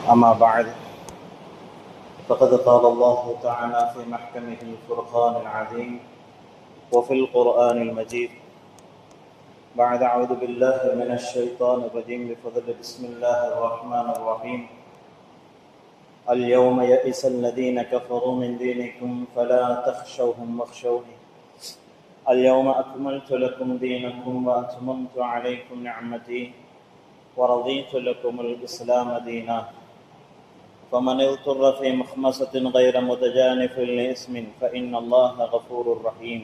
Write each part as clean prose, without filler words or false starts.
أما بعد فقد قال الله تعالى في محكمه الفرقان العظيم وفي القرآن المجيد بعد أعوذ بالله من الشيطان الرجيم بفضل بسم الله الرحمن الرحيم اليوم يئس الذين كفروا من دينكم فلا تخشوهم واخشوني اليوم أكملت لكم دينكم وأتممت عليكم نعمتي ورضيت لكم الإسلام دينا فمن اضطر في مخمصة غير متجانف لإثم فإن الله غفور رحيم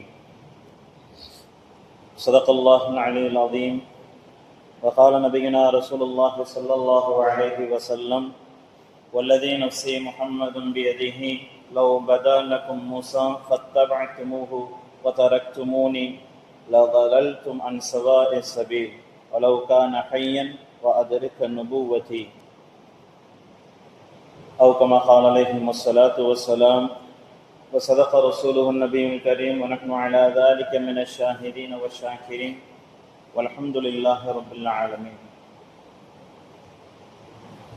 صدق الله العلي العظيم وقال نبينا رسول الله صلى الله عليه وسلم والذي نفسي محمد بيده لو بدا لكم موسى فاتبعتموه وتركتموني لضللتم عن سواء السبيل ولو كان حيا وأدرك نبوتي أو كما قال عليهم الصلاة والسلام وصدق رسوله النبي الكريم ونحن على ذلك من الشاهدين والشاكرين والحمد لله رب العالمين.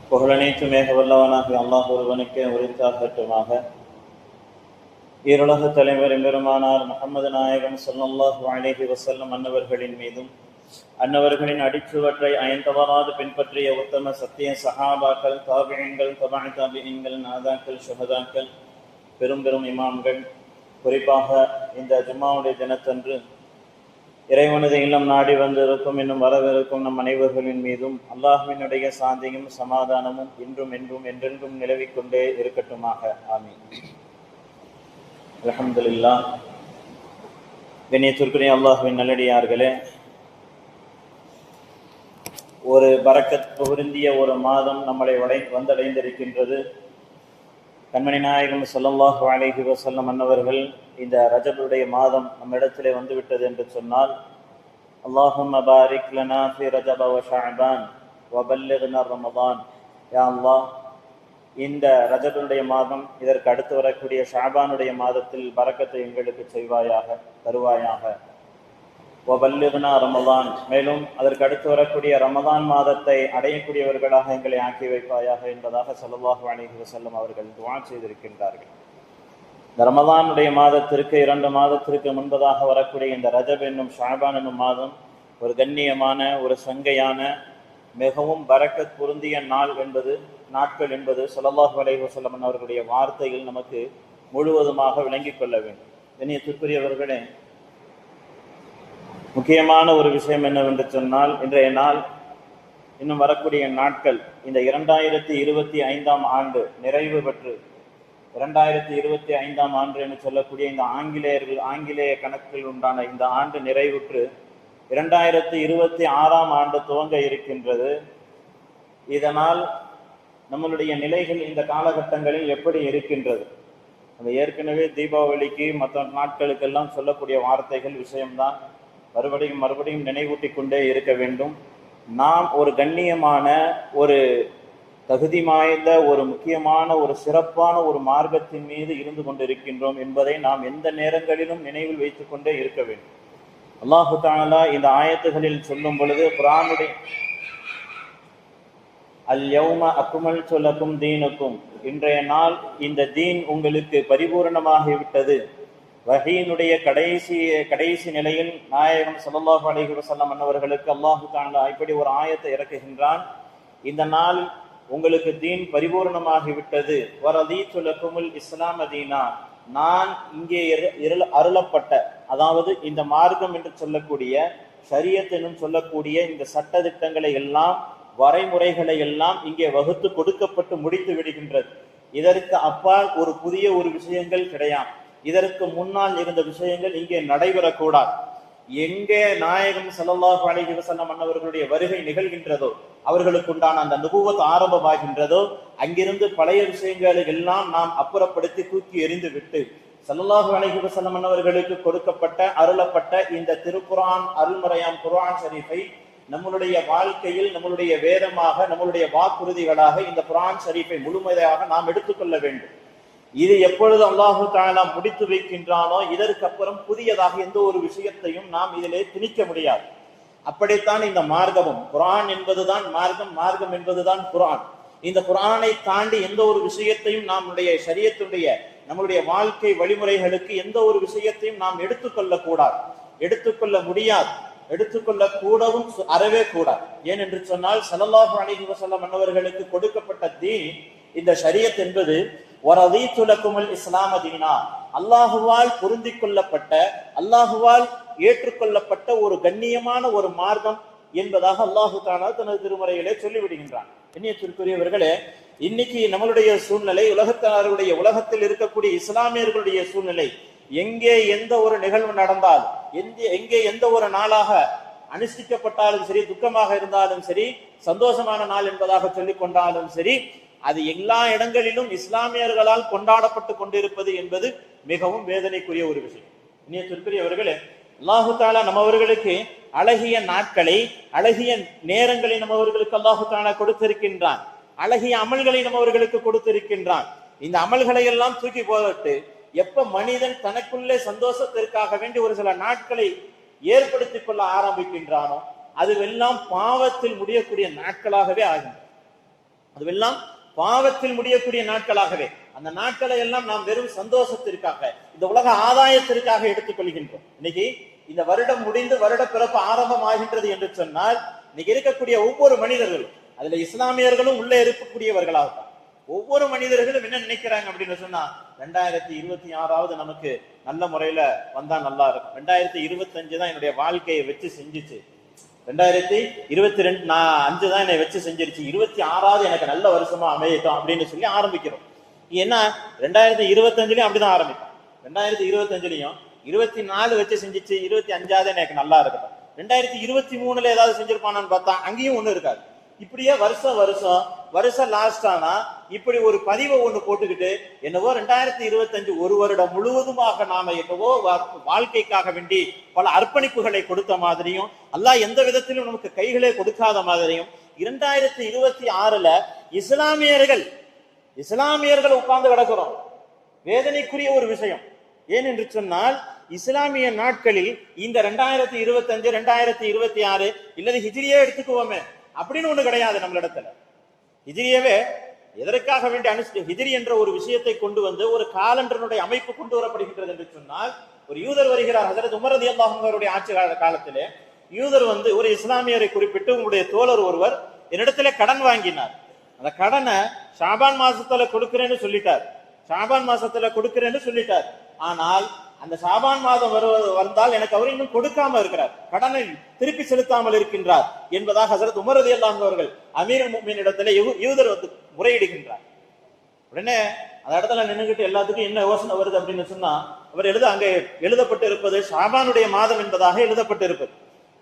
புகழனைத்தும் வல்லவனாகிய அல்லாஹ் ஒருவனுக்கே உரித்தாகட்டுமாக. ஈருலக தலைவர் எம்பெருமானார் முஹம்மது நாயகம் ஸல்லல்லாஹு அலைஹி வஸல்லம் அன்னவர்களின் மீதும் அன்னவர்களின் அடிச்சுவற்றை அயந்தவராது பின்பற்றிய உத்தம சத்திய சஹாபாக்கள், தாபிஈன்கள், தபஅ தாபிஈன்கள், நாதாக்கள், ஷுஹதாக்கள், பெரும் பெரும் இமாம்கள், குறிப்பாக இந்த ஜும்மாவுடைய தினத்தன்று இறைவனது இல்லம் நாடி வந்திருக்கும் இன்னும் வரவிருக்கும் நம் அனைவர்களின் மீதும் அல்லாஹ்வினுடைய சாந்தியும் சமாதானமும் இன்றும் என்றும் என்றென்றும் நிலவிக் கொண்டே இருக்கட்டுமாக. ஆமீன். அல்ஹம்துலில்லாஹ். கண்ணியத்திற்குரிய அல்லாஹ்வின் நல்லடியார்களே, ஒரு பரக்கத் பொருந்திய ஒரு மாதம் நம்மளை வந்தடைந்திருக்கின்றது. கண்மணி நாயகம் ஸல்லல்லாஹு அலைஹி வஸல்லம் அன்னவர்கள் இந்த ரஜபுடைய மாதம் நம்மிடத்திலே வந்துவிட்டது என்று சொன்னால், அல்லாஹும்ம பாரிக் லனா ஃபி ரஜப வ ஷஅபான் வ பல்லிக்னா ரமதான். யா அல்லாஹ், இந்த ரஜபுடைய மாதம் இதற்கு அடுத்து வரக்கூடிய ஷஅபானுடைய மாதத்தில் பரக்கத்தை எங்களுக்கு செய்வாயாக, தருவாயாக. வபல்லிக்னா ரமதான், மேலும் அதற்கு அடுத்து வரக்கூடிய ரமதான் மாதத்தை அடையக்கூடியவர்களாக எங்களை ஆக்கி வைப்பாயாக என்பதாக ஸல்லல்லாஹு அலைஹி வஸல்லம் அவர்கள் துஆ செய்திருக்கின்றார்கள். இந்த ரமதானுடைய மாதத்திற்கு 2 மாதத்திற்கு முன்பதாக வரக்கூடிய இந்த ரஜப் என்னும் ஷஅபான் என்னும் மாதம் ஒரு கண்ணியமான, ஒரு சங்கையான, மிகவும் பரக்கத் பொருந்திய நாட்கள் என்பது ஸல்லல்லாஹு அலைஹி வஸல்லம் அவர்களுடைய வார்த்தையில் நமக்கு முழுவதுமாக விளங்கிக் கொள்ள வேண்டும். கண்ணியத்திற்குரியவர்களே, முக்கியமான ஒரு விஷயம் என்னவென்று சொன்னால், இன்றைய நாள் இன்னும் வரக்கூடிய நாட்கள் இந்த 2025 ஆண்டு நிறைவு பெற்று 2025 ஆண்டு என்று சொல்லக்கூடிய இந்த ஆங்கிலேய கணக்கில் உண்டான இந்த ஆண்டு நிறைவுற்று 2026 ஆண்டு துவங்க இருக்கின்றது. இதனால் நம்மளுடைய நிலைகள் இந்த காலகட்டங்களில் எப்படி இருக்கின்றது? நம்ம ஏற்கனவே தீபாவளிக்கு மற்ற நாட்களுக்கெல்லாம் சொல்லக்கூடிய வார்த்தைகள் விஷயம்தான் மறுபடியும் நினைவூட்டி கொண்டே இருக்க வேண்டும். நாம் ஒரு கண்ணியமான, ஒரு தகுதி வாய்ந்த, ஒரு முக்கியமான, ஒரு சிறப்பான ஒரு மார்க்கத்தின் மீது இருந்து கொண்டிருக்கின்றோம் என்பதை நாம் எந்த நேரங்களிலும் நினைவில் வைத்துக் கொண்டே இருக்க வேண்டும். அல்லாஹு தஆலா இந்த ஆயத்துகளில் சொல்லும் பொழுது, குர்ஆனுடைய அல்-யௌம அக்மல்து லக்கும் தீனக்கும், இன்றைய நாள் இந்த தீன் உங்களுக்கு பரிபூரணமாகிவிட்டது. வஹீனுடைய கடைசி நிலையில் நாயகம் ஸல்லல்லாஹு அலைஹி வஸல்லம் அன்னவர்களுக்கு அல்லாஹு தஆலா இப்படி ஒரு ஆயத்தை இறக்குகின்றான். இந்த நாள் உங்களுக்கு தீன் பரிபூர்ணமாகிவிட்டது. வரதீது லக்குமுல் இஸ்லாம தீனா, நான் இங்கே அருளப்பட்ட, அதாவது இந்த மார்க்கம் என்று சொல்லக்கூடிய, ஷரியத் என்று சொல்லக்கூடிய இந்த சட்ட திட்டங்களை எல்லாம், வரைமுறைகளை எல்லாம் இங்கே வகுத்து கொடுக்கப்பட்டு முடித்து விடுகின்றது. இதற்கு அப்பால் ஒரு புதிய விஷயங்கள் கிடையாது. இதற்கு முன்னால் இருந்த விஷயங்கள் இங்கே நடைபெறக்கூடாது. எங்கே நாயகம் ஸல்லல்லாஹு அலைஹி வஸல்லம் அன்னவர்களுடைய வருகை நிகழ்கின்றதோ, அவர்களுக்கு உண்டான அந்த நுபுவத் ஆரம்பமாகின்றதோ, அங்கிருந்து பழைய விஷயங்களை எல்லாம் நாம் அப்புறப்படுத்தி தூக்கி எறிந்து விட்டு ஸல்லல்லாஹு அலைஹி வஸல்லம் அன்னவர்களுக்கு கொடுக்கப்பட்ட, அருளப்பட்ட இந்த திருக்குர்ஆன், அருள்மறையாம் குர்ஆன் ஷரீஃபை நம்மளுடைய வாழ்க்கையில், நம்மளுடைய வேதமாக, நம்மளுடைய வாக்குறுதிகளாக இந்த குர்ஆன் ஷரீஃபை முழுமையாக நாம் எடுத்துக்கொள்ள வேண்டும். இது எப்பொழுது அல்லாஹு தஆலா முடித்து வைக்கின்றானோ, இதற்கு அப்புறம் புதியதாக எந்த ஒரு விஷயத்தையும் நாம் இதிலே திணிக்க முடியாது. அப்படித்தான் இந்த மார்க்கமும், குர்ஆன் என்பதுதான் மார்க்கம், மார்க்கம் என்பதுதான் குர்ஆன். இந்த குர்ஆனை தாண்டி எந்த ஒரு விஷயத்தையும் நம்முடைய ஷரியத்துடைய நம்முடைய வாழ்க்கை வழிமுறைகளுக்கு எந்த ஒரு விஷயத்தையும் நாம் எடுத்துக்கொள்ள கூடாது, எடுத்துக்கொள்ள முடியாது, எடுத்துக்கொள்ள கூடவும் அறவே கூடாது. ஏன் என்று சொன்னால் ஸல்லல்லாஹு அலைஹி வஸல்லம் அன்னவர்களுக்கு கொடுக்கப்பட்ட தீன் இந்த ஷரியத் என்பது வரதீது லக்குமுல் இஸ்லாம தீனா, அல்லாஹுவால் பொருந்திக் கொள்ளப்பட்ட, அல்லாஹுவால் ஏற்றுக்கொள்ளப்பட்ட ஒரு கண்ணியமான ஒரு மார்க்கம் என்பதாக அல்லாஹு தஆலா தனது திருமறையிலே சொல்லிவிடுகின்றான். கண்ணியத்திற்குரியவர்களே, இன்னைக்கு நம்மளுடைய சூழ்நிலை, உலகத்தில் இருக்கக்கூடிய இஸ்லாமியர்களுடைய சூழ்நிலை, எங்கே எந்த ஒரு நிகழ்வு நடந்தால், எங்கே எந்த ஒரு நாளாக அனுஷ்டிக்கப்பட்டாலும் சரி, துக்கமாக இருந்தாலும் சரி, சந்தோஷமான நாள் என்பதாக சொல்லிக் கொண்டாலும் சரி, அது எல்லா இடங்களிலும் இஸ்லாமியர்களால் கொண்டாடப்பட்டு கொண்டிருப்பது என்பது மிகவும் வேதனைக்குரிய ஒரு விஷயம். கண்ணியத்திற்குரியவர்களே, அல்லாஹு தஆலா நம்மவர்களுக்கு அழகிய நாட்களை, அழகிய நேரங்களை நம்மவர்களுக்கு அல்லாஹு தஆலா கொடுத்திருக்கின்றான். அழகிய அமல்களை நம்மவர்களுக்கு கொடுத்திருக்கின்றான். இந்த அமல்களை எல்லாம் தூக்கி போட்டு எப்ப மனிதன் தனக்குள்ளே சந்தோஷத்திற்காக வேண்டி ஒரு சில நாட்களை ஏற்படுத்திக் கொள்ள ஆரம்பிக்கின்றானோ அதுவெல்லாம் பாவத்தில் முடியக்கூடிய நாட்களாகவே ஆகும். அதுவெல்லாம் பாவத்தில் முடியக்கூடிய நாட்களாகவே. அந்த நாட்களை எல்லாம் நாம் வெறும் சந்தோஷத்திற்காக, இந்த உலக ஆதாயத்திற்காக எடுத்துக் கொள்கின்றோம். இன்னைக்கு இந்த வருடம் முடிந்து வருட பிறப்பு ஆரம்பம் ஆகின்றது என்று சொன்னால், இன்னைக்கு இருக்கக்கூடிய ஒவ்வொரு மனிதர்களும், அதுல இஸ்லாமியர்களும் உள்ளே இருக்கக்கூடியவர்களாகத்தான், ஒவ்வொரு மனிதர்களும் என்ன நினைக்கிறாங்க அப்படின்னு சொன்னா, 2026 நமக்கு நல்ல முறையில வந்தா நல்லா இருக்கும், 2025 தான் என்னுடைய வாழ்க்கையை வச்சு செஞ்சுச்சு, 2022 தான் என்னை வச்சு செஞ்சிருச்சு, 26 எனக்கு நல்ல வருஷமா அமையட்டும் அப்படின்னு சொல்லி ஆரம்பிக்கிறோம். ஏன்னா 2025லயும் அப்படிதான் ஆரம்பிக்கும், 2025லயும் 24 வச்சு செஞ்சிச்சு, 25 எனக்கு நல்லா இருக்கட்டும், 2023 ஏதாவது செஞ்சிருப்பானான்னு பார்த்தா அங்கேயும் ஒண்ணு இருக்காது. இப்படியே வருஷம் லாஸ்ட் ஆனா இப்படி ஒரு பதிவை ஒண்ணு போட்டுக்கிட்டு என்னவோ 2025 ஒரு வருடம் முழுவதுமாக நாம என்னவோ வாழ்க்கைக்காக வேண்டி பல அர்ப்பணிப்புகளை கொடுத்த மாதிரியும், அல்லாஹ் எந்த விதத்திலும் நமக்கு கைகளே கொடுக்காத மாதிரியும், 2026ல இஸ்லாமியர்கள் உட்கார்ந்து கிடக்கிறோம். வேதனைக்குரிய ஒரு விஷயம். ஏன் என்று சொன்னால், இஸ்லாமிய நாட்களில் இந்த 2025 2026 இல்லது ஹிஜ்ரியே எடுத்துக்குவோமே அப்படின்னு ஒண்ணு கிடையாது நம்மளிடத்துல. ஹிஜ்ரியவே எதற்காக வேண்டி ஹிஜ்ரி என்ற ஒரு விஷயத்தை கொண்டு வந்து ஒரு காலண்டருடைய அமைப்பு கொண்டு வரப்படுகின்றது என்று சொன்னால், ஒரு யூதர் வருகிறார். ஹஜ்ரத் உமர் ரலியல்லாஹு அன்ஹு அவருடைய ஆட்சி காலத்திலே யூதர் வந்து ஒரு இஸ்லாமியரை குறிப்பிட்டு, உங்களுடைய தோழர் ஒருவர் என்னிடத்துல கடன் வாங்கினார், அந்த கடனை ஷாபான் மாசத்துல கொடுக்கிறேன்னு சொல்லிட்டார். ஆனால் அந்த ஷாபான் மாதம் வந்தால் எனக்கு அவர் இன்னும் கொடுக்காம இருக்கிறார், கடனை திருப்பி செலுத்தாமல் இருக்கின்றார் என்பதாக ஹஜ்ரத் உமர் ரலியல்லாஹு அன்ஹு அவர்கள் அமீருல் முஃமினீன் இடத்துல யூதர் வந்து முறையிடுகின்றார். உடனே அந்த இடத்துல நின்றுகிட்டு எல்லாத்துக்கும் என்ன யோசனை வருது அப்படின்னு சொன்னா, அவர் அங்கே எழுதப்பட்டு இருப்பது ஷாபானுடைய மாதம் என்பதாக எழுதப்பட்டு இருப்பது.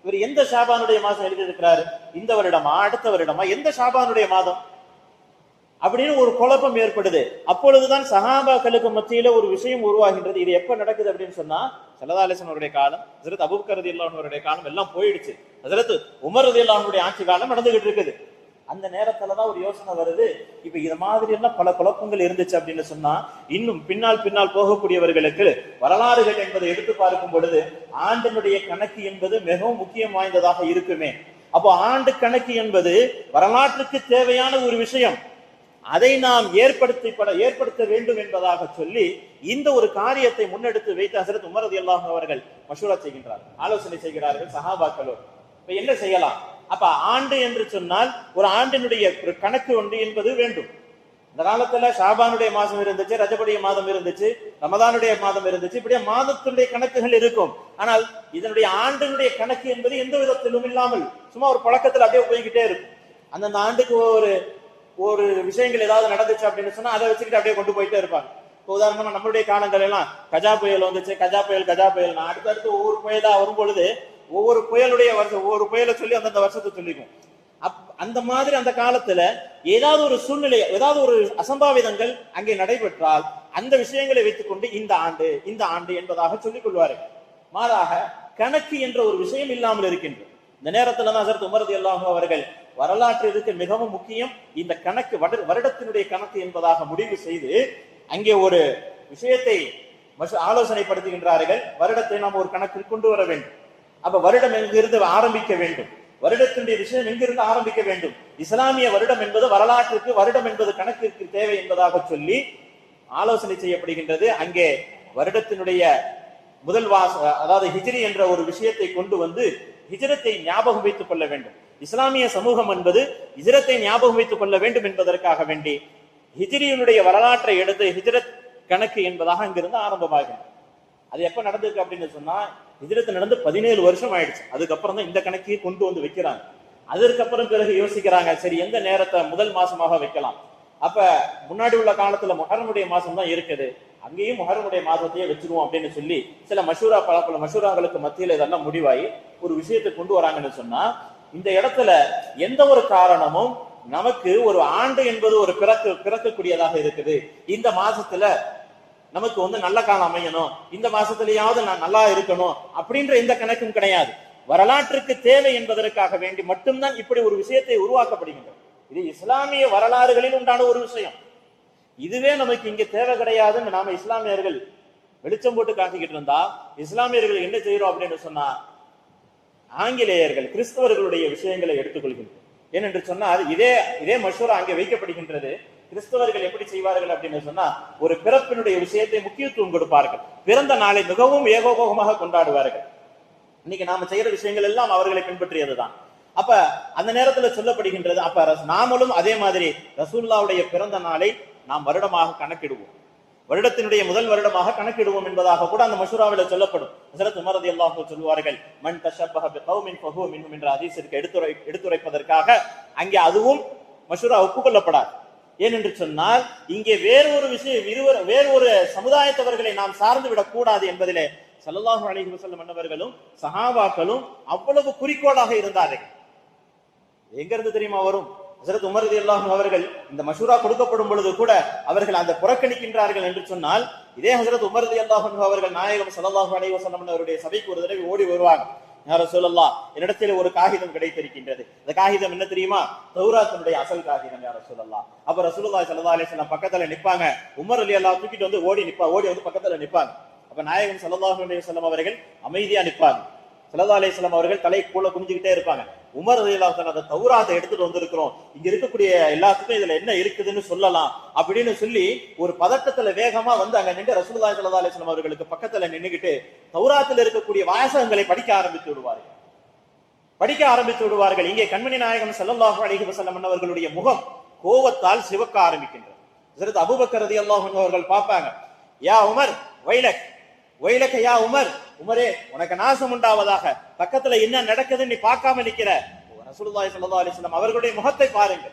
இவர் எந்த ஷாபானுடைய மாதம் எழுதியிருக்கிறாரு? இந்த வருடமா அடுத்த வருடமா, எந்த ஷாபானுடைய மாதம் அப்படின்னு ஒரு குழப்பம் ஏற்படுது. அப்பொழுதுதான் சஹாபாக்களுக்கு மத்தியில ஒரு விஷயம் உருவாகின்றது. இது எப்ப நடக்குது அப்படின்னு சொன்னா, ஸல்லல்லாஹு அலைஹி வஸல்லம் அவருடைய காலம், ஹஜ்ரத் அபூபக்கர் ரலியல்லாஹு அன்ஹு அவருடைய காலம் எல்லாம் போயிடுச்சு, ஹஜ்ரத் உமர் ரலியல்லாஹு அன்ஹுடைய ஆட்சி காலம் நடந்துகிட்டு இருக்குது. அந்த நேரத்துலதான் ஒரு யோசனை வருது, இப்ப இது மாதிரி எல்லாம் பல குழப்பங்கள் இருந்துச்சு அப்படின்னு சொன்னா, இன்னும் பின்னால் போகக்கூடியவர்களுக்கு வரலாறுகள் என்பதை எடுத்து பார்க்கும் பொழுது ஆண்டினுடைய கணக்கு என்பது மிகவும் முக்கியம் வாய்ந்ததாக இருக்குமே. அப்போ ஆண்டு கணக்கு என்பது வரலாற்றுக்கு தேவையான ஒரு விஷயம். அதை நாம் ஏற்படுத்த வேண்டும் என்பதாக சொல்லி இந்த ஒரு காரியத்தை முன்னெடுத்து வைத்து ஹஜ்ரத் உமர் ரலியல்லாஹு அன்ஹு அவர்கள் மஷூரா செய்கின்றார்கள், ஆலோசனை செய்கிறார்கள் சஹாபாக்களோடு. இப்ப என்ன செய்யலாம்? அப்ப ஆண்டு என்று சொன்னால் ஒரு ஆண்டினுடைய ஒரு கணக்கு ஒன்று என்பது வேண்டும். இந்த காலத்துல ஷாபானுடைய மாதம் இருந்துச்சு, ரஜபுடைய மாதம் இருந்துச்சு, ரமதானுடைய மாதம் இருந்துச்சு, இப்படியே மாதத்தினுடைய கணக்குகள் இருக்கும். ஆனால் இதனுடைய ஆண்டினுடைய கணக்கு என்பது எந்த விதத்திலும் இல்லாமல் சும்மா ஒரு பழக்கத்தில் அப்படியே போய்கிட்டே இருக்கும். அந்தந்த ஆண்டுக்கு ஒரு விஷயங்கள் ஏதாவது நடந்துச்சு அப்படின்னு சொன்னா அதை வச்சுக்கிட்டு அப்படியே கொண்டு போயிட்டே இருப்பாங்க. உதாரணமா நம்மளுடைய காலங்கள் எல்லாம் கஜா புயல் வந்துச்சு, கஜா புயல் அடுத்தடுத்து ஒவ்வொரு புயலா வரும் பொழுது ஒவ்வொரு புயலுடைய வருஷம் ஒவ்வொரு புயலை சொல்லி அந்தந்த வருஷத்தை சொல்லிக்கும். அந்த மாதிரி அந்த காலத்துல ஏதாவது ஒரு சூழ்நிலை, ஏதாவது ஒரு அசம்பாவிதங்கள் அங்கே நடைபெற்றால் அந்த விஷயங்களை வைத்துக் கொண்டு இந்த ஆண்டு என்பதாக சொல்லிக் கொள்வார்கள். மாறாக கணக்கு என்ற ஒரு விஷயம் இல்லாமல் இருக்கின்றது. இந்த நேரத்துல தான் ஹஜ்ரத் உமர் ரலியல்லாஹு அன்ஹு அவர்கள் வரலாற்றிற்கு மிகவும் முக்கியம் இந்த கணக்கு, வருடத்தினுடைய கணக்கு என்பதாக முடிவு செய்து அங்கே ஒரு விஷயத்தை ஆலோசனைப்படுத்துகின்றார்கள். வருடத்தை நாம் ஒரு கணக்கில் கொண்டு வர வேண்டும். அப்ப வருடம் எங்கிருந்து ஆரம்பிக்க வேண்டும், வருடத்தினுடைய விஷயம் எங்கிருந்து ஆரம்பிக்க வேண்டும்? இஸ்லாமிய வருடம் என்பது வரலாற்றுக்கு, வருடம் என்பது கணக்கிற்கு தேவை என்பதாக சொல்லி ஆலோசனை செய்யப்படுகின்றது. அங்கே வருடத்தினுடைய முதல் அதாவது ஹிஜ்ரி என்ற ஒரு விஷயத்தை கொண்டு வந்து ஹிஜ்ரத்தை ஞாபகம் வைத்துக் கொள்ள வேண்டும். இஸ்லாமிய சமூகம் என்பது ஹிஜ்ரத்தை ஞாபகம் வைத்துக் கொள்ள வேண்டும் என்பதற்காக வேண்டி ஹிஜ்ரியினுடைய வரலாற்றை எடுத்து ஹிஜ்ரத் கணக்கு என்பதாக அங்கிருந்து ஆரம்பமாகின்றது. அது எப்ப நடந்திருக்கு அப்படின்னு சொன்னா, ஹிஜ்ரத் நடந்து 17 வருஷம் ஆயிடுச்சு. அதுக்கப்புறம் தான் இந்த கணக்கையே கொண்டு வந்து வைக்கிறாங்க. அதற்கப்புறம் பிறகு யோசிக்கிறாங்க, சரி எந்த நேரத்தை முதல் மாசமாக வைக்கலாம். அப்ப முன்னாடி உள்ள காலத்துல முஹர்ரமுடைய மாசம் தான் இருக்குது, அங்கேயும் முஹர்ரமுடைய மாதத்தையே வச்சிருவோம் அப்படின்னு சொல்லி சில பல மஷூராங்களுக்கு மத்தியில இதெல்லாம் முடிவாகி ஒரு விஷயத்தை கொண்டு வராங்கன்னு சொன்னா, இந்த இடத்துல எந்த ஒரு காரணமும் நமக்கு ஒரு ஆண்டு என்பது ஒரு பிறக்கக்கூடியதாக இருக்குது, இந்த மாசத்துல நமக்கு நல்ல காலம் அமையணும், இந்த மாசத்திலேயாவது நான் நல்லா இருக்கணும் அப்படின்ற எந்த கணக்கும் கிடையாது. வரலாற்றுக்கு தேவை என்பதற்காக வேண்டி மட்டும்தான் இப்படி ஒரு விஷயத்தை உருவாக்கப்படுகின்றது. இது இஸ்லாமிய வரலாறுகளில் உண்டான ஒரு விஷயம். இதுவே நமக்கு இங்க தேவை கிடையாதுன்னு நாம இஸ்லாமியர்கள் வெளிச்சம் போட்டு காட்டிக்கிட்டு இருந்தா, இஸ்லாமியர்கள் என்ன செய்யறோம் அப்படின்னு சொன்னா, ஆங்கிலேயர்கள் கிறிஸ்தவர்களுடைய விஷயங்களை எடுத்துக்கொள்கின்றனர். ஏனென்று சொன்னால் இதே மஷூரா அங்கே வைக்கப்படுகின்றது. கிறிஸ்தவர்கள் எப்படி செய்வார்கள் அப்படின்னு சொன்னா, ஒரு பிறப்பினுடைய விஷயத்தை முக்கியத்துவம் கொடுப்பார்கள், பிறந்த நாளை மிகவும் ஏகோபோகமாக கொண்டாடுவார்கள். இன்னைக்கு நாம செய்யற விஷயங்கள் எல்லாம் அவர்களை பின்பற்றியதுதான். அப்ப அந்த நேரத்துல சொல்லப்படுகின்றது, அப்ப நாமளும் அதே மாதிரி ரசூலுல்லாஹ்வுடைய பிறந்த நாளை நாம் வருடமாக கணக்கிடுவோம், வருடத்தினுடைய முதல் வருடமாக கணக்கிடுவோம் என்பதாக கூட அந்த மஷூராவில சொல்லப்படும். ஹஸரத் உமர் ரலியல்லாஹு அன்ஹு சொல்வார்கள், மன் தஷப்பஹ பிகௌமின் ஃபஹுவ மின்ஹும் என்ற ஹதீஸிற்கு எடுத்துரைப்பதற்காக அங்கே அதுவும் மஷூரா ஒப்புக்கொள்ளப்படாது. ஏனென்று சொன்னால், இங்கே வேறொரு விஷயம், வேறொரு சமுதாயத்தவர்களை நாம் சார்ந்து விடக் கூடாது என்பதிலே ஸல்லல்லாஹு அலைஹி வஸல்லம் அன்னவர்களும் சஹாபாக்களும் அவ்வளவு குறிக்கோளாக இருந்தார்கள். எங்க இருந்து தெரியுமா வரும்? ஹஸரத் உமர் ரலியல்லாஹு அன்ஹு அவர்கள் இந்த மஷூரா கொடுக்கப்படும் பொழுது கூட அவர்கள் அந்த புறக்கணிக்கின்றார்கள் என்று சொன்னால், இதே ஹஸரத் உமர் ரலியல்லாஹு அன்ஹு அவர்கள் நாயகம் ஸல்லல்லாஹு அலைஹி வஸல்லம் அவருடைய சபைக்கு ஒரு தடவை ஓடி வருவாங்க. யா ரசூலல்லாஹ், என்னிடத்தில் ஒரு காகிதம் கிடைத்திருக்கின்றது, இந்த காகிதம் என்ன தெரியுமா? தௌராத்தினுடைய அசல் காகிதம் யா ரசூலல்லாஹ். அப்ப ரசூலுல்லாஹி ஸல்லல்லாஹு அலைஹி வஸல்லம் பக்கத்துல நிப்பாங்க, உமர் ரலியல்லாஹு தூக்கிட்டு வந்து ஓடி வந்து பக்கத்துல நிப்பாங்க. அப்ப நாயகம் ஸல்லல்லாஹு அலைஹி வஸல்லம் அவர்கள் அமைதியா நிப்பாங்க. ஸல்லல்லாஹு அலைஹி வஸல்லம் அவர்கள் தலை கூல குனிஞ்சுக்கிட்டே இருப்பாங்க. உமர் ரலியல்லாஹு தஆலா அந்த தௌராத்தை எடுத்துட்டு வந்திருக்கிறோம், இங்க இருக்கக்கூடிய எல்லாத்துக்கும் இதுல என்ன இருக்குதுன்னு சொல்லலாம் அப்படின்னு சொல்லி ஒரு பதட்டத்துல வேகமா வந்து அங்க நின்று ரசூலுல்லாஹி ஸல்லல்லாஹு அலைஹி வஸல்லம் அவர்களுக்கு பக்கத்துல நின்னுகிட்டு தௌராத்தில் இருக்கக்கூடிய வாசகங்களை படிக்க ஆரம்பித்து விடுவார்கள். இங்கே கண்மணி நாயகம் ஸல்லல்லாஹு அலைஹி வஸல்லம் அவர்களுடைய முகம் கோபத்தால் சிவக்க ஆரம்பிக்கின்றது. ஹஸரத் அபூபக்கர் ரலியல்லாஹு அன்ஹு அவர்கள் பார்ப்பாங்க, யா உமர் வைலக யா உமர், உமரே உனக்கு நாசம் உண்டாவதாக, பக்கத்துல என்ன நடக்குதுன்னு நீ பார்க்காம நிக்கிற. ரசூலுல்லாஹி ஸல்லல்லாஹு அலைஹி வஸல்லம் அவர்களுடைய முகத்தை பாருங்க,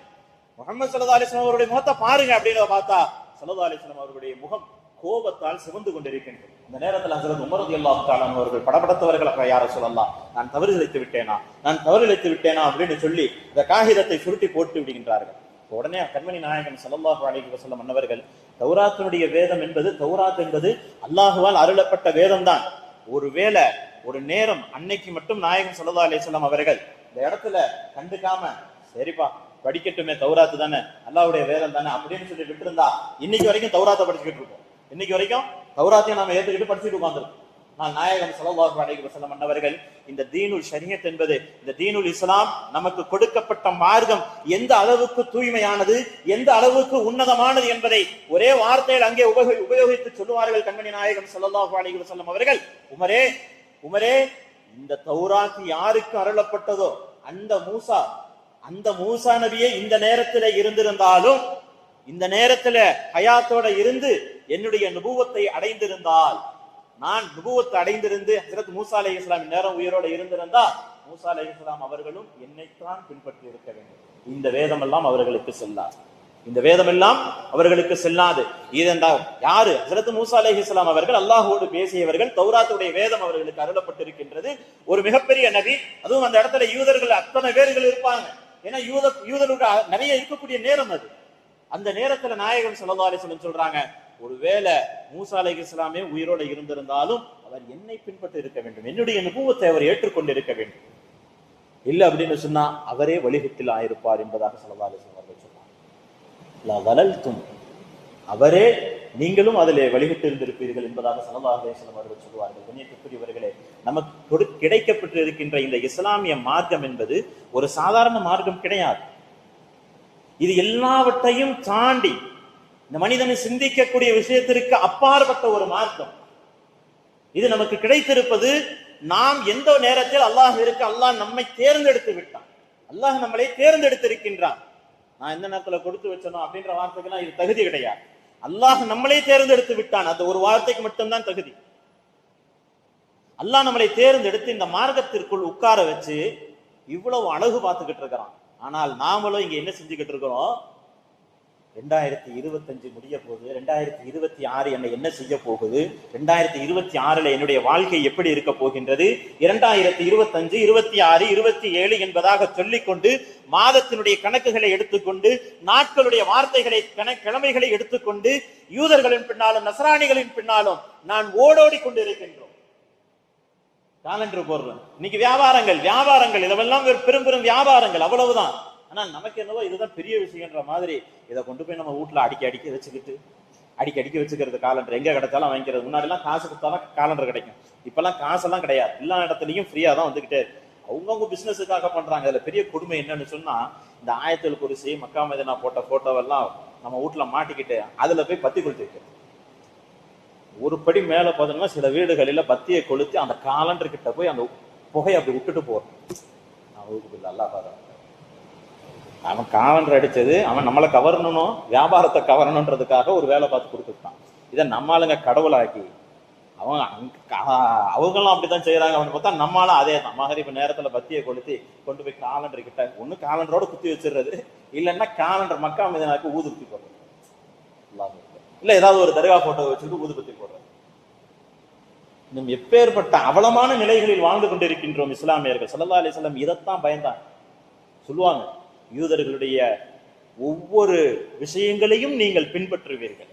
முஹம்மது ஸல்லல்லாஹு அலைஹி வஸல்லம் அவருடைய முகத்தை பாருங்க அப்படின்னு பார்த்தா ஸல்லல்லாஹு அலைஹி வஸல்லம் அவருடைய முகம் கோபத்தால் சிவந்து கொண்டிருக்கின்றது. இந்த நேரத்தில் ஹஸரத் உமர் ரலியல்லாஹு தஆலா அவர்கள் படபடத்தவர்களாக, யா ரசூலல்லாஹ், நான் தவறு இழைத்து விட்டேனா அப்படின்னு சொல்லி இந்த காகிதத்தை சுருட்டி போட்டு விடுகின்றார்கள். உடனே கண்மணி நாயகம் ஸல்லல்லாஹு அலைஹி வஸல்லம் அன்னவர்கள், தௌராத்தினுடைய வேதம் என்பது, தௌராத் என்பது அல்லாஹுவால் அருளப்பட்ட வேதம் தான். ஒருவேளை ஒரு நேரம் அன்னைக்கு மட்டும் நாயகம் ஸல்லல்லாஹு அலைஹி வஸல்லம் அவர்கள் இந்த இடத்துல கண்டுக்காம, சரிப்பா படிக்கட்டுமே, தௌராத்து தானே, அல்லாஹ்வுடைய வேதம் தானே அப்படின்னு சொல்லி விட்டு இருந்தா இன்னைக்கு வரைக்கும் தௌராத்தை படிச்சுக்கிட்டு இருக்கோம். இன்னைக்கு வரைக்கும் தௌராத்தையும் நாம ஏற்றுக்கிட்டு படிச்சுட்டு உட்கார்ந்துருக்கோம். நான் நாயகம் ஸல்லல்லாஹு அலைஹி வஸல்லம் அன்னவர்கள் இந்த தீனுல் ஷரியத் என்பது, இந்த தீனுல் இஸ்லாம் நமக்கு கொடுக்கப்பட்ட மார்க்கம் எந்த அளவுக்கு தூய்மையானது, எந்த அளவுக்கு உன்னதமானது என்பதை ஒரே வார்த்தையில் அங்கே உபயோகித்து சொல்லுவார்கள் கண்மணி நாயகம் ஸல்லல்லாஹு அலைஹி வஸல்லம் அவர்கள். உமரே, இந்த தௌராத் யாருக்கு அருளப்பட்டதோ அந்த மூசா நபியே இந்த நேரத்தில் இருந்திருந்தாலும், இந்த நேரத்தில் ஹயாத்தோட இருந்து என்னுடைய நுபுவத்தை அடைந்திருந்தால், நான் நுபுவத்தை அடைந்திருந்து ஹஜ்ரத் மூசா அலைஹிஸ்ஸலாம் நேரம் உயிரோட இருந்திருந்தா மூசா அலைஹிஸ்ஸலாம் அவர்களும் என்னைத்தான் பின்பற்றி இருக்க வேண்டும். இந்த வேதம் எல்லாம் அவர்களுக்கு செல்லாது. இதென்றால் யாரு? ஹஜ்ரத் மூசா அலைஹிஸ்ஸலாம் அவர்கள் அல்லாஹ்வோடு பேசியவர்கள், தௌராத்துடைய வேதம் அவர்களுக்கு அருளப்பட்டிருக்கின்றது. ஒரு மிகப்பெரிய நபி, அதுவும் அந்த இடத்துல யூதர்கள் அத்தனை பேர்கள் இருப்பாங்க. ஏன்னா யூதர்களுக்கு நிறைய இருக்கக்கூடிய நேரம் அது. அந்த நேரத்துல நாயகம் ஸல்லல்லாஹு அலைஹி வஸல்லம் சொல்றாங்க, ஒருவேளை மூசா அலைஹிஸ்ஸலாமே உயிரோட இருந்திருந்தாலும் அவர் என்னை பின்பற்றி இருக்க வேண்டும், என்னுடைய நுபுவத்தை அவர் ஏற்றுக்கொண்டு இருக்க வேண்டும். இல்ல அப்படின்னு சொன்னா அவரே வழிகட்டில் ஆயிருப்பார் என்பதாக ஸல்லல்லாஹு அலைஹி வஸல்லம் அவர்கள் சொன்னார். அவரே நீங்களும் அதிலே வழிபட்டு இருந்திருப்பீர்கள் என்பதாக ஸல்லல்லாஹு அலைஹி வஸல்லம் அவர்கள் சொல்வார்கள். கண்ணியத்திற்குரியவர்களே, நமக்கு கிடைக்கப்பட்டு இருக்கின்ற இந்த இஸ்லாமிய மார்க்கம் என்பது ஒரு சாதாரண மார்க்கம் கிடையாது. இது எல்லாவற்றையும் தாண்டி இந்த மனிதனை சிந்திக்கக்கூடிய விஷயத்திற்கு அப்பாற்பட்ட ஒரு மார்க்கம். இது நமக்கு கிடைத்திருப்பது நாம் எந்த நேரத்தில் அல்லாஹ் இருக்க அல்லாஹ் நம்மை தேர்ந்தெடுத்து விட்டான். அல்லாஹ் நம்மளை தேர்ந்தெடுத்திருக்கின்றான். நான் எந்த நேரத்துல கொடுத்து வச்சனோ அப்படின்ற வார்த்தைக்கெல்லாம் இது தகுதி கிடையாது. அல்லாஹ் நம்மளே தேர்ந்தெடுத்து விட்டான். அந்த ஒரு வார்த்தைக்கு மட்டும்தான் தகுதி. அல்லாஹ் நம்மளை தேர்ந்தெடுத்து இந்த மார்க்கத்திற்குள் உட்கார வச்சு இவ்வளவு அழகு பார்த்துக்கிட்டு இருக்கிறான். ஆனால் நாமளும் இங்க என்ன செஞ்சுக்கிட்டு இருக்கிறோம்? 2025 முடிய போகுது, 2026 என்னை என்ன செய்ய போகுது, 2026 என்னுடைய வாழ்க்கை எப்படி இருக்க போகின்றது, 2025, 26, 27 என்பதாக சொல்லிக்கொண்டு மாதத்தினுடைய கணக்குகளை எடுத்துக்கொண்டு நாட்களுடைய வார்த்தைகளை கிழமைகளை எடுத்துக்கொண்டு யூதர்களின் பின்னாலும் நசராணிகளின் பின்னாலும் நான் ஓடோடி கொண்டு இருக்கின்றோம். காலண்டர் போடுறோம். இன்னைக்கு வியாபாரங்கள் இதெல்லாம் பெரும் பெரும் வியாபாரங்கள், அவ்வளவுதான். ஆனால் நமக்கு என்னவோ இதுதான் பெரிய விஷயம்ன்ற மாதிரி இதை கொண்டு போய் நம்ம வீட்டுல அடிக்கி வச்சுக்கிறது. காலண்டர் எங்க கிடைச்சாலும் வாங்கிக்கிறது. முன்னாடி எல்லாம் காசு கொடுத்தாலும் காலண்டர் கிடைக்கும். இப்பெல்லாம் காசெல்லாம் கிடையாது. எல்லா இடத்துலயும் ஃப்ரீயா தான் வந்துகிட்டே இருக்கு. அவங்கவுங்க பிசினஸுக்காக பண்றாங்க. அதுல பெரிய கொடுமை என்னன்னு சொன்னா, இந்த ஆயத்துல் குர்சி மக்கா மதீனா போட்ட போட்டோவெல்லாம் நம்ம வீட்டுல மாட்டிக்கிட்டு அதுல போய் பத்தி கொளுத்தி வைக்கிறது. ஒரு படி மேல பார்த்தோம்னா சில வீடுகளில பத்தியை கொளுத்தி அந்த காலண்டர் கிட்ட போய் அந்த புகையை அப்படி விட்டுட்டு போறோம். அல்லாஹ் பாரு, அவன் காலண்டர் அடிச்சது அவன் நம்மளை கவரணும், வியாபாரத்தை கவரணுன்றதுக்காக ஒரு வேலை பார்த்து கொடுத்துட்டான். இதை நம்மளுங்க கடவுளாக்கி அவங்களும் அப்படித்தான் செய்யறாங்க. அவன் பார்த்தா நம்மளும் அதே தான். மகரிப் நேரத்துல பத்தியை கொளுத்தி கொண்டு போய் காலண்டர் கிட்ட ஒண்ணு காலண்டரோட குத்தி வச்சிடுறது, இல்லைன்னா காலண்டர் மக்கா மதீனாவுக்கு ஊதுபத்தி போடுறது, இல்ல ஏதாவது ஒரு தர்கா போட்டோ வச்சுட்டு ஊதுபத்தி போடுறது. நம் எப்பேற்பட்ட அவலமான நிலைகளில் வாழ்ந்து கொண்டிருக்கின்றோம் இஸ்லாமியர்கள். ஸல்லல்லாஹு அலைஹி வஸல்லம் இதைத்தான் பயந்தாங்க. சொல்லுவாங்க, யூதர்களுடைய ஒவ்வொரு விஷயங்களையும் நீங்கள் பின்பற்றுவீர்கள்,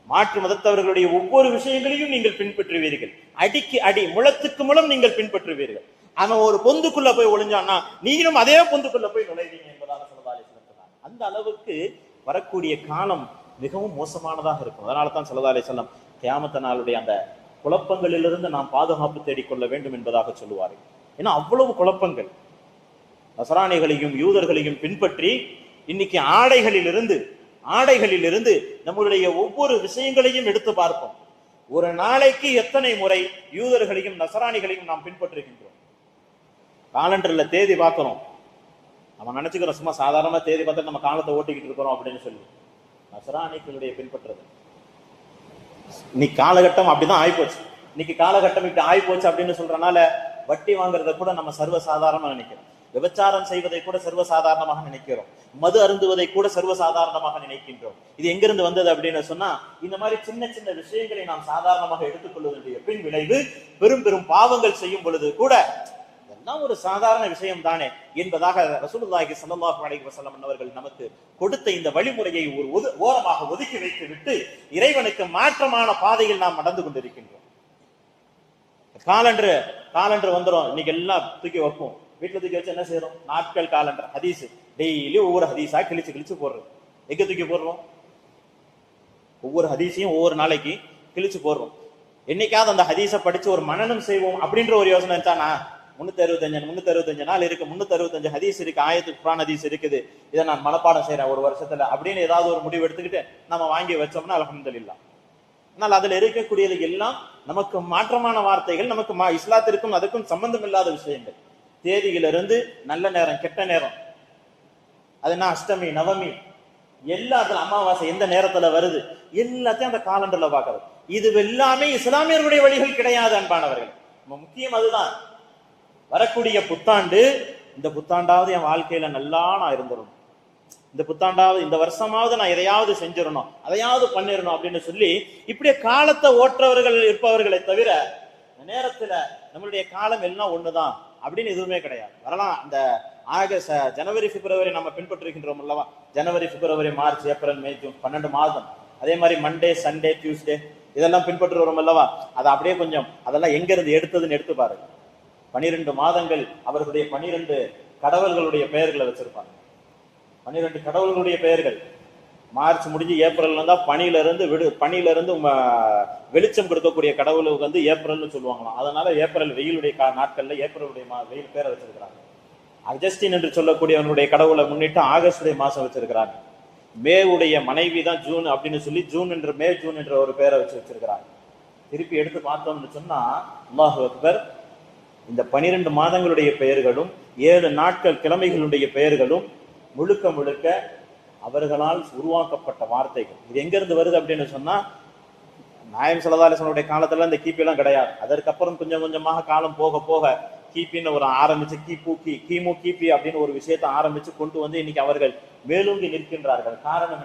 மாற்று மதத்தவர்களுடைய ஒவ்வொரு விஷயங்களையும் நீங்கள் பின்பற்றுவீர்கள், அடிக்கு அடி முழத்துக்கு முழம் நீங்கள் பின்பற்றுவீர்கள். அவன் ஒரு பொந்துக்குள்ள போய் ஒளிஞ்சான்னா நீங்களும் அதே பொந்துக்குள்ள போய் நுழைவீங்க என்பதாக ஸல்லல்லாஹு அலைஹி வஸல்லம் சொன்னாங்க. அந்த அளவுக்கு வரக்கூடிய காலம் மிகவும் மோசமானதாக இருக்கும். அதனால தான் ஸல்லல்லாஹு அலைஹி வஸல்லம் கியாமத் நாளுடைய அந்த குழப்பங்களிலிருந்து நாம் பாதுகாப்பு தேடிக்கொள்ள வேண்டும் என்பதாக சொல்லுவார்கள். ஏன்னா அவ்வளவு குழப்பங்கள். நசராணிகளையும் யூதர்களையும் பின்பற்றி இன்னைக்கு ஆடைகளிலிருந்து நம்மளுடைய ஒவ்வொரு விஷயங்களையும் எடுத்து பார்ப்போம். ஒரு நாளைக்கு எத்தனை முறை யூதர்களையும் நசராணிகளையும் நாம் பின்பற்றுகின்றோம். காலண்டர்ல தேதி பார்க்கிறோம், நம்ம நினைச்சுக்கிறோம் சும்மா சாதாரணமா தேதி பார்த்து நம்ம காலத்தை ஓட்டிக்கிட்டு இருக்கிறோம் அப்படின்னு சொல்லி. நசராணிகளுடைய பின்பற்றுறது இன்னைக்கு காலகட்டம் அப்படிதான் ஆயிப்போச்சு. இன்னைக்கு காலகட்டம் இப்படி ஆயிப்போச்சு அப்படின்னு சொல்றதுனால வட்டி வாங்குறத கூட நம்ம சர்வசாதாரணமா நினைக்கிறோம். விபச்சாரம் செய்வதை கூட சர்வசாதாரணமாக நினைக்கிறோம். மது அருந்துவதை கூட சர்வசாதாரணமாக நினைக்கின்றோம். இது எங்கிருந்து வந்தது அப்படின்னு சொன்னா, இந்த மாதிரி சின்ன சின்ன விஷயங்களை நாம் சாதாரணமாக எடுத்துக்கொள்வதனுடைய பின் விளைவு பெரும் பெரும் பாவங்கள் செய்யும் பொழுது கூட இதெல்லாம் ஒரு சாதாரண விஷயம் தானே என்பதாக ரசூலுல்லாஹி ஸல்லல்லாஹு அலைஹி வஸல்லம் அவர்கள் நமக்கு கொடுத்த இந்த வழிமுறையை ஒரு ஓரமாக ஒதுக்கி வைத்து விட்டு இறைவனுக்கு மாற்றமான பாதையில் நாம் நடந்து கொண்டிருக்கின்றோம். காலண்டர் வந்துடும், இன்னைக்கு எல்லாம் தூக்கி வைப்போம். வீட்டுல தூக்கி வச்சு என்ன செய்யறோம்? நாட்கள் காலண்டர், ஹதீஸ், டெய்லி ஒவ்வொரு ஹதீஸா கிழிச்சு போடுறது. எங்க தூக்கி போடுறோம்? ஒவ்வொரு ஹதீஸையும் ஒவ்வொரு நாளைக்கு கிழிச்சு போடுறோம். என்னைக்காவது அந்த ஹதீஸை படிச்சு ஒரு மனனம் செய்வோம் அப்படின்ற ஒரு யோசனை இருந்துச்சானா, 365 நாள் இருக்கு, 365 ஹதீஸ் இருக்கு, ஆயத்துல் குர்ஆன் ஹதீஸ் இருக்குது, இதை நான் மனப்பாடம் செய்யறேன் ஒரு வருஷத்துல அப்படின்னு ஏதாவது ஒரு முடிவு எடுத்துக்கிட்டு நம்ம வாங்கி வச்சோம்னா அல்ஹம்துலில்லாஹ். ஆனால் அதுல இருக்கக்கூடியது எல்லாம் நமக்கு மாற்றமான வார்த்தைகள், நமக்கு இஸ்லாத்திற்கும் அதுக்கும் சம்பந்தம் இல்லாத விஷயங்கள். தேதியிலிருந்து நல்ல நேரம், கெட்ட நேரம், அது என்ன அஷ்டமி, நவமி, எல்லாத்துல அமாவாசை எந்த நேரத்துல வருது எல்லாத்தையும் அந்த காலண்டர்ல பாக்குறது. இது எல்லாமே இஸ்லாமியர்களுடைய வழிகள் கிடையாது அன்பானவர்கள். முக்கியம் அதுதான். வரக்கூடிய புத்தாண்டு, இந்த புத்தாண்டாவது என் வாழ்க்கையில நல்லா நான் இருந்துடணும், இந்த புத்தாண்டாவது இந்த வருஷமாவது நான் எதையாவது செஞ்சிடணும், அதையாவது பண்ணிடணும் அப்படின்னு சொல்லி இப்படியே காலத்தை ஓட்டுறவர்கள் இருப்பவர்களை தவிர இந்த நேரத்துல நம்மளுடைய காலம் எல்லாம் ஒண்ணுதான் அப்படின்னு எதுவுமே கிடையாது. வரலாம் இந்த ஆகஸ்ட், ஜனவரி, பிப்ரவரி நம்ம பின்பற்றுகின்றோம் அல்லவா? ஜனவரி, பிப்ரவரி, மார்ச், ஏப்ரல், மே, ஜூன் 12 மாதம். அதே மாதிரி மண்டே, சண்டே, டியூஸ்டே இதெல்லாம் பின்பற்றுறோம் அல்லவா? அதை அப்படியே கொஞ்சம் அதெல்லாம் எங்க இருந்து எடுத்ததுன்னு எடுத்து பாருங்க. 12 மாதங்கள் அவர்களுடைய 12 கடவுள்களுடைய பெயர்களை வச்சிருப்பாங்க. 12 கடவுள்களுடைய பெயர்கள். மார்ச் முடிஞ்சு ஏப்ரல் வந்தா பனியில இருந்து வெளிச்சம் கொடுக்கக்கூடிய கடவுளுக்கு வந்து ஏப்ரல்னு சொல்லுவாங்களாம். அதனால ஏப்ரல் வெயிலுடைய நாட்கள்ல ஏப்ரலுடைய வெயில் பேரை வச்சிருக்கிறாங்க. அகஸ்டின் என்று சொல்லக்கூடியவனுடைய கடவுளை முன்னிட்டு ஆகஸ்டுடைய மாசம் வச்சிருக்கிறாங்க. மேவுடைய மனைவி தான் ஜூன் அப்படின்னு சொல்லி ஜூன் என்ற ஒரு பேரை வச்சிருக்கிறாங்க. திருப்பி எடுத்து பார்த்தோம்னு சொன்னா அல்லாஹு அக்பர், இந்த 12 மாதங்களுடைய பெயர்களும் 7 நாட்கள் கிழமைகளுடைய பெயர்களும் முழுக்க முழுக்க அவர்களால் உருவாக்கப்பட்ட வார்த்தைகள். இது எங்க இருந்து வருது அப்படின்னு சொன்னா, நாயம் ஸல்லல்லாஹு அலைஹி வஸல்லம் காலத்துல இந்த கிபி எல்லாம் கிடையாது. அதற்கப்புறம் கொஞ்சம் கொஞ்சமாக காலம் போக போக கிபின்னு ஒரு ஆரம்பிச்சு கிபி அப்படின்னு ஒரு விஷயத்தை ஆரம்பிச்சு கொண்டு வந்து இன்னைக்கு அவர்கள் மேலோங்கி நிற்கின்றார்கள். காரணம்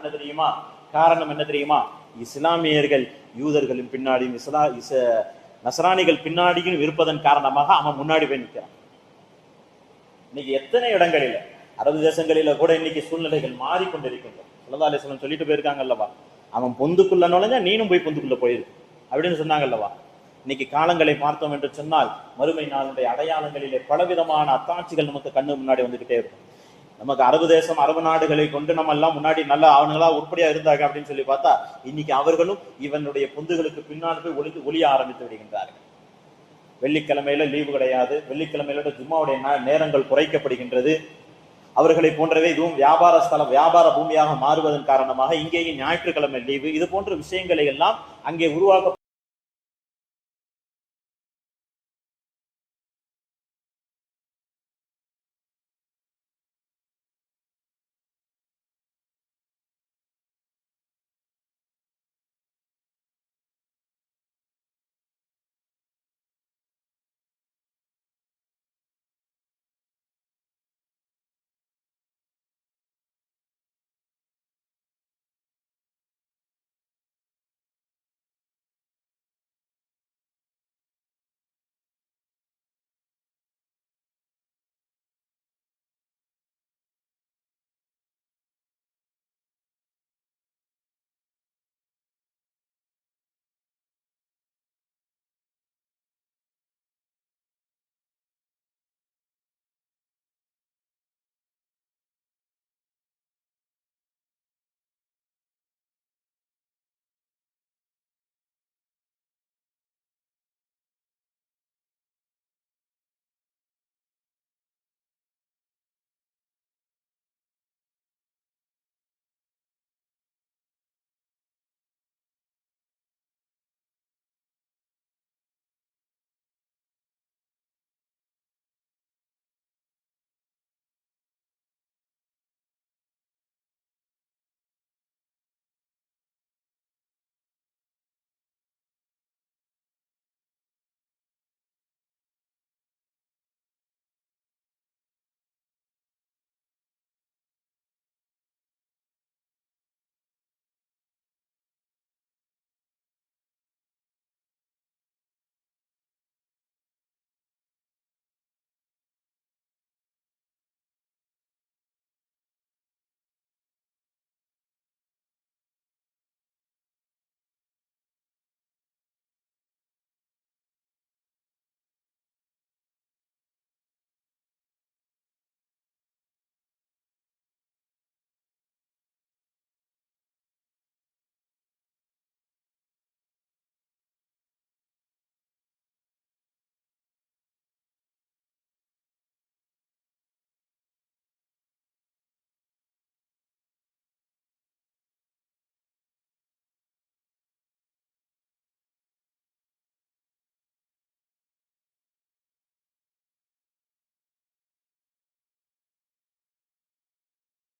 என்ன தெரியுமா? இஸ்லாமியர்கள் யூதர்களின் பின்னாடியும் நசராணிகள் பின்னாடியும் இருப்பதன் காரணமாக அவன் முன்னாடி போய் நிற்கிறான். இன்னைக்கு எத்தனை இடங்களில அரபு தேசங்களில கூட இன்னைக்கு சூழ்நிலைகள் மாறிக்கொண்டிருக்கின்றன. ஸல்லல்லாஹு அலைஹி வஸல்லம் சொல்லிட்டு போயிருக்காங்க அல்லவா, அவன் பொந்துக்குள்ள நுழைஞ்சா நீனும் போய் பொந்துக்குள்ள போயிருக்கு அப்படின்னு சொன்னாங்க அல்லவா. இன்னைக்கு காலங்களை பார்த்தோம் என்று சொன்னால் மறுமை நாளுடைய அடையாளங்களிலே பலவிதமான அத்தாட்சிகள் நமக்கு கண்ணு முன்னாடி வந்துகிட்டே இருக்கும். நமக்கு அரபு தேசம் அரபு நாடுகளை கொண்டு நம்ம எல்லாம் முன்னாடி நல்லா அவங்களா உருப்படியா இருந்தாங்க அப்படின்னு சொல்லி பார்த்தா இன்னைக்கு அவர்களும் இவனுடைய பொந்துகளுக்கு பின்னால் போய் ஒளிய ஆரம்பித்து விடுகின்றார்கள். வெள்ளிக்கிழமையில லீவு கிடையாது, வெள்ளிக்கிழமையில ஜும்மாவுடைய நேரங்கள் குறைக்கப்படுகின்றது. அவர்களை போன்றவே இதுவும் வியாபார பூமியாக மாறுவதன் காரணமாக இங்கேயும் ஞாயிற்றுக்கிழமை லீவு, இது போன்ற விஷயங்களை எல்லாம் அங்கே உருவாக்க